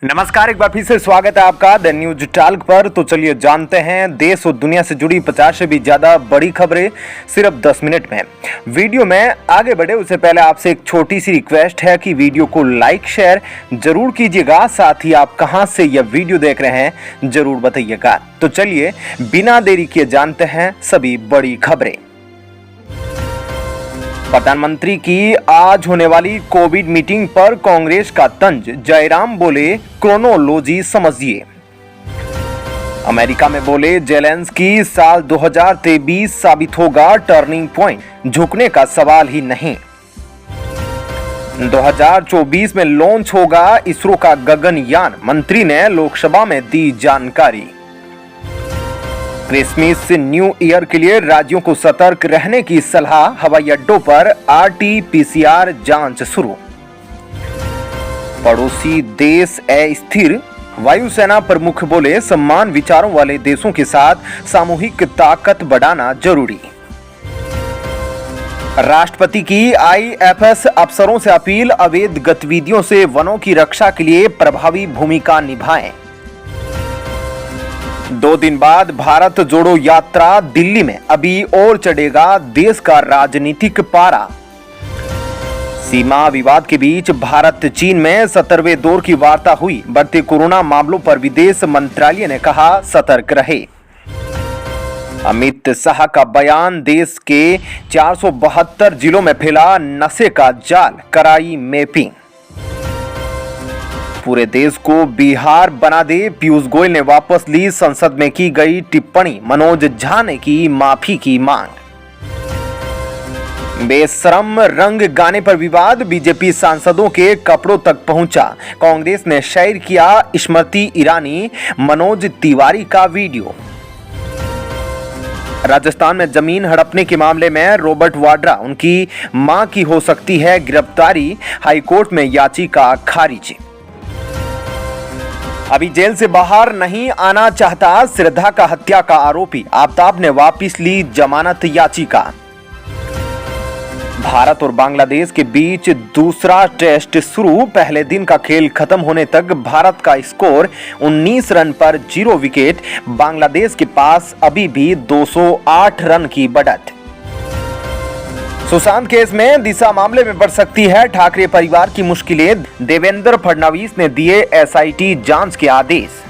नमस्कार, एक बार फिर से स्वागत है आपका द न्यूज टॉक पर। तो चलिए जानते हैं देश और दुनिया से जुड़ी 50 से भी ज्यादा बड़ी खबरें सिर्फ 10 मिनट में। वीडियो में आगे बढ़े उससे पहले आपसे एक छोटी सी रिक्वेस्ट है कि वीडियो को लाइक शेयर जरूर कीजिएगा। साथ ही आप कहां से यह वीडियो देख रहे हैं जरूर बताइएगा। तो चलिए बिना देरी किए जानते हैं सभी बड़ी खबरें। प्रधानमंत्री की आज होने वाली कोविड मीटिंग पर कांग्रेस का तंज, जयराम बोले क्रोनोलॉजी समझिए। अमेरिका में बोले जेलेंस्की साल 2023 साबित होगा टर्निंग पॉइंट, झुकने का सवाल ही नहीं। 2024 में लॉन्च होगा इसरो का गगनयान, मंत्री ने लोकसभा में दी जानकारी। क्रिसमस न्यू ईयर के लिए राज्यों को सतर्क रहने की सलाह, हवाई अड्डों पर RT-PCR जांच शुरू। पड़ोसी देश अस्थिर, वायुसेना प्रमुख बोले समान विचारों वाले देशों के साथ सामूहिक ताकत बढ़ाना जरूरी। राष्ट्रपति की IFS अफसरों से अपील, अवैध गतिविधियों से वनों की रक्षा के लिए प्रभावी भूमिका निभाएं। 2 दिन बाद भारत जोड़ो यात्रा, दिल्ली में अभी और चढ़ेगा देश का राजनीतिक पारा। सीमा विवाद के बीच भारत चीन में 17वें दौर की वार्ता हुई, बढ़ते कोरोना मामलों पर विदेश मंत्रालय ने कहा सतर्क रहे। अमित शाह का बयान, देश के 472 जिलों में फैला नशे का जाल, कराई मैपिंग। पूरे देश को बिहार बना दे, पीयूष गोयल ने वापस ली संसद में की गई टिप्पणी, मनोज झा ने की माफी की मांग। बेशरम रंग गाने पर विवाद, बीजेपी सांसदों के कपड़ों तक पहुंचा, कांग्रेस ने शेयर किया स्मृति ईरानी, मनोज तिवारी का वीडियो। राजस्थान में जमीन हड़पने के मामले में रॉबर्ट वाड्रा, उनकी मां की हो सकती है गिरफ्तारी, हाईकोर्ट में याचिका खारिज। अभी जेल से बाहर नहीं आना चाहता श्रद्धा का हत्या का आरोपी, आफताब ने वापस ली जमानत याचिका। भारत और बांग्लादेश के बीच दूसरा टेस्ट शुरू, पहले दिन का खेल खत्म होने तक भारत का स्कोर 19 रन पर 0 विकेट, बांग्लादेश के पास अभी भी 208 रन की बढ़त। सुशांत केस में दिशा मामले में बढ़ सकती है ठाकरे परिवार की मुश्किलें, देवेंद्र फडणवीस ने दिए SIT जांच के आदेश।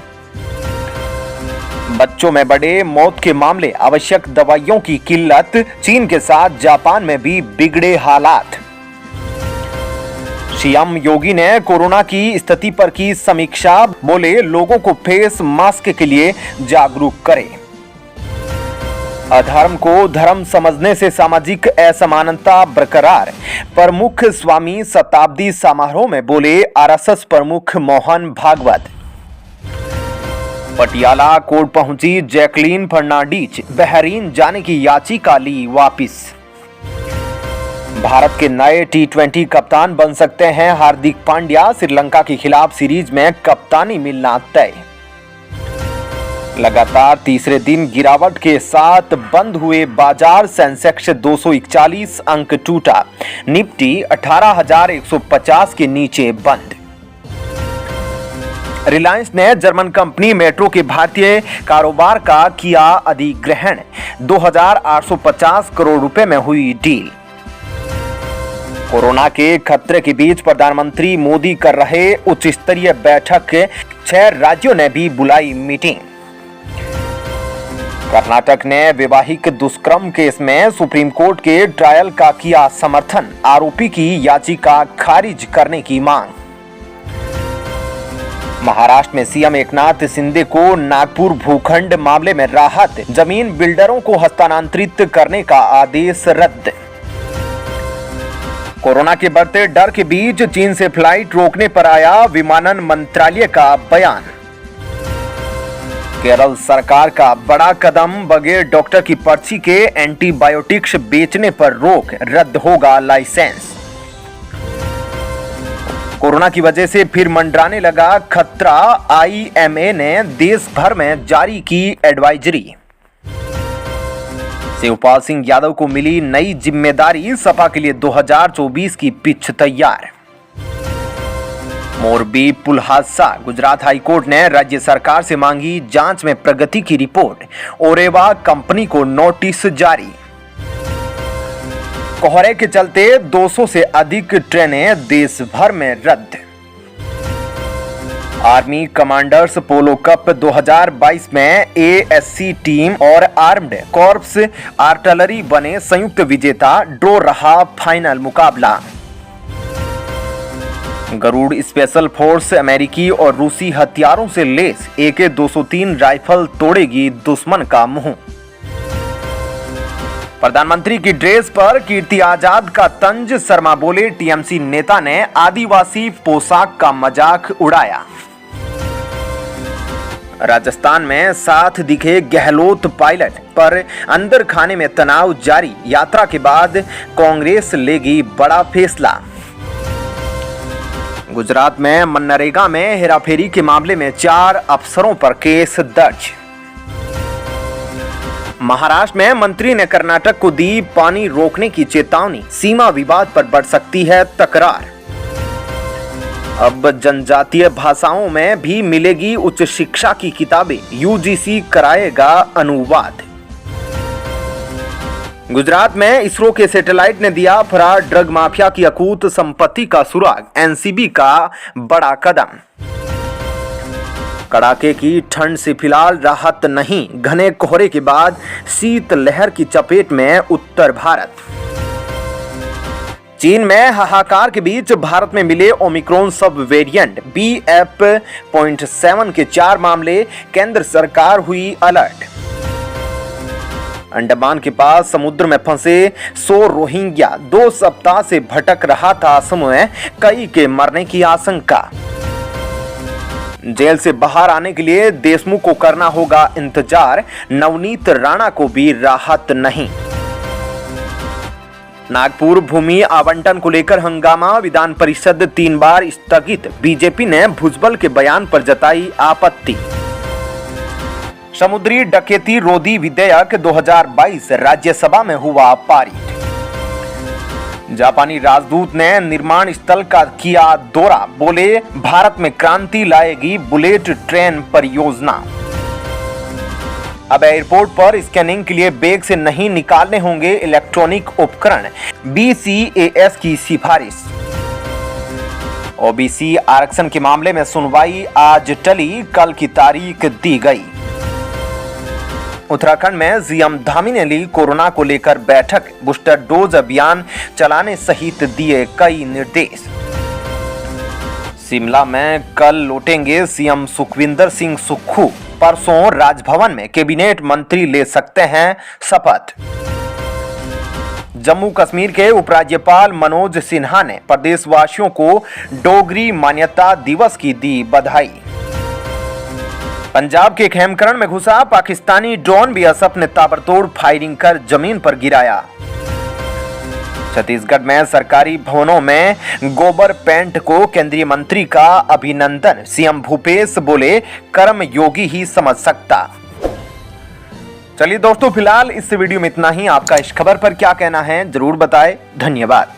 बच्चों में बढ़े मौत के मामले, आवश्यक दवाइयों की किल्लत, चीन के साथ जापान में भी बिगड़े हालात। सीएम योगी ने कोरोना की स्थिति पर की समीक्षा, बोले लोगों को फेस मास्क के लिए जागरूक करें। अधर्म को धर्म समझने से सामाजिक असमानता बरकरार, प्रमुख स्वामी शताब्दी समारोह में बोले RSS प्रमुख मोहन भागवत। पटियाला कोर्ट पहुंची जैकलीन फर्नांडीज, बहरीन जाने की याचिका ली वापिस। भारत के नए T20 कप्तान बन सकते हैं हार्दिक पांड्या, श्रीलंका के खिलाफ सीरीज में कप्तानी मिलना तय। लगातार तीसरे दिन गिरावट के साथ बंद हुए बाजार, सेंसेक्स 241 अंक टूटा, निफ्टी 18,150 के नीचे बंद। रिलायंस ने जर्मन कंपनी मेट्रो के भारतीय कारोबार का किया अधिग्रहण, 2,850 करोड़ रुपए में हुई डील। कोरोना के खतरे के बीच प्रधानमंत्री मोदी कर रहे उच्च स्तरीय बैठक, 6 राज्यों ने भी बुलाई मीटिंग। कर्नाटक ने वैवाहिक दुष्कर्म केस में सुप्रीम कोर्ट के ट्रायल का किया समर्थन, आरोपी की याचिका खारिज करने की मांग। महाराष्ट्र में सीएम एकनाथ शिंदे को नागपुर भूखंड मामले में राहत, जमीन बिल्डरों को हस्तांतरित करने का आदेश रद्द। कोरोना के बढ़ते डर के बीच चीन से फ्लाइट रोकने पर आया विमानन मंत्रालय का बयान। केरल सरकार का बड़ा कदम, बगैर डॉक्टर की पर्ची के एंटीबायोटिक्स बेचने पर रोक, रद्द होगा लाइसेंस। कोरोना की वजह से फिर मंडराने लगा खतरा, IMA ने देश भर में जारी की एडवाइजरी। शिवपाल सिंह यादव को मिली नई जिम्मेदारी, सपा के लिए 2024 की पिच तैयार। मोरबी पुल हादसा, गुजरात हाईकोर्ट ने राज्य सरकार से मांगी जांच में प्रगति की रिपोर्ट। ओरेवा कंपनी को नोटिस जारी। कोहरे के चलते 200 से अधिक ट्रेनें देश भर में रद्द। आर्मी कमांडर्स पोलो कप 2022 में एएससी टीम और आर्म्ड कॉर्प्स आर्टिलरी बने संयुक्त विजेता। ड्रॉ रहा फाइनल मुकाबला। गरुड़ स्पेशल फोर्स अमेरिकी और रूसी हथियारों से लैस AK-203 राइफल तोड़ेगी दुश्मन का मुंह। प्रधानमंत्री की ड्रेस पर कीर्ति आजाद का तंज, शर्मा बोले टीएमसी नेता ने आदिवासी पोशाक का मजाक उड़ाया। राजस्थान में साथ दिखे गहलोत पायलट पर अंदर खाने में तनाव जारी। यात्रा के बाद कांग्रेस लेगी बड़ा फैसला। गुजरात में मनरेगा में हेराफेरी के मामले में 4 अफसरों पर केस दर्ज। महाराष्ट्र में मंत्री ने कर्नाटक को दी पानी रोकने की चेतावनी। सीमा विवाद पर बढ़ सकती है तकरार। अब जनजातीय भाषाओं में भी मिलेगी उच्च शिक्षा की किताबें। यूजीसी कराएगा अनुवाद। गुजरात में इसरो के सैटेलाइट ने दिया फरार ड्रग माफिया की अकूत संपत्ति का सुराग। एनसीबी का बड़ा कदम। कड़ाके की ठंड से फिलहाल राहत नहीं। घने कोहरे के बाद शीत लहर की चपेट में उत्तर भारत। चीन में हाहाकार के बीच भारत में मिले ओमिक्रॉन सब वेरिएंट BF.7 के 4 मामले। केंद्र सरकार हुई अलर्ट। अंडमान के पास समुद्र में फंसे 100 रोहिंग्या। 2 सप्ताह से भटक रहा था समूह, कई के मरने की आशंका। जेल से बाहर आने के लिए देशमुख को करना होगा इंतजार। नवनीत राणा को भी राहत नहीं। नागपुर भूमि आवंटन को लेकर हंगामा। विधान परिषद 3 बार स्थगित। बीजेपी ने भुजबल के बयान पर जताई आपत्ति। समुद्री डकैती रोधी विधेयक 2022 राज्यसभा में हुआ पारित। जापानी राजदूत ने निर्माण स्थल का किया दौरा। बोले भारत में क्रांति लाएगी बुलेट ट्रेन परियोजना। अब एयरपोर्ट पर स्कैनिंग के लिए बैग से नहीं निकालने होंगे इलेक्ट्रॉनिक उपकरण। BCAS की सिफारिश। ओबीसी आरक्षण के मामले में सुनवाई आज टली, कल की तारीख दी गई। उत्तराखंड में सीएम धामी ने ली कोरोना को लेकर बैठक। बूस्टर डोज अभियान चलाने सहित दिए कई निर्देश। शिमला में कल लौटेंगे सीएम सुखविंदर सिंह सुक्खू। परसों राजभवन में कैबिनेट मंत्री ले सकते हैं शपथ। जम्मू कश्मीर के उपराज्यपाल मनोज सिन्हा ने प्रदेशवासियों को डोगरी मान्यता दिवस की दी बधाई। पंजाब के खेमकरण में घुसा पाकिस्तानी ड्रोन। बीएसएफ ने ताबड़तोड़ फायरिंग कर जमीन पर गिराया। छत्तीसगढ़ में सरकारी भवनों में गोबर पेंट को केंद्रीय मंत्री का अभिनंदन। सीएम भूपेश बोले कर्म योगी ही समझ सकता। चलिए दोस्तों, फिलहाल इस वीडियो में इतना ही। आपका इस खबर पर क्या कहना है जरूर बताएं। धन्यवाद।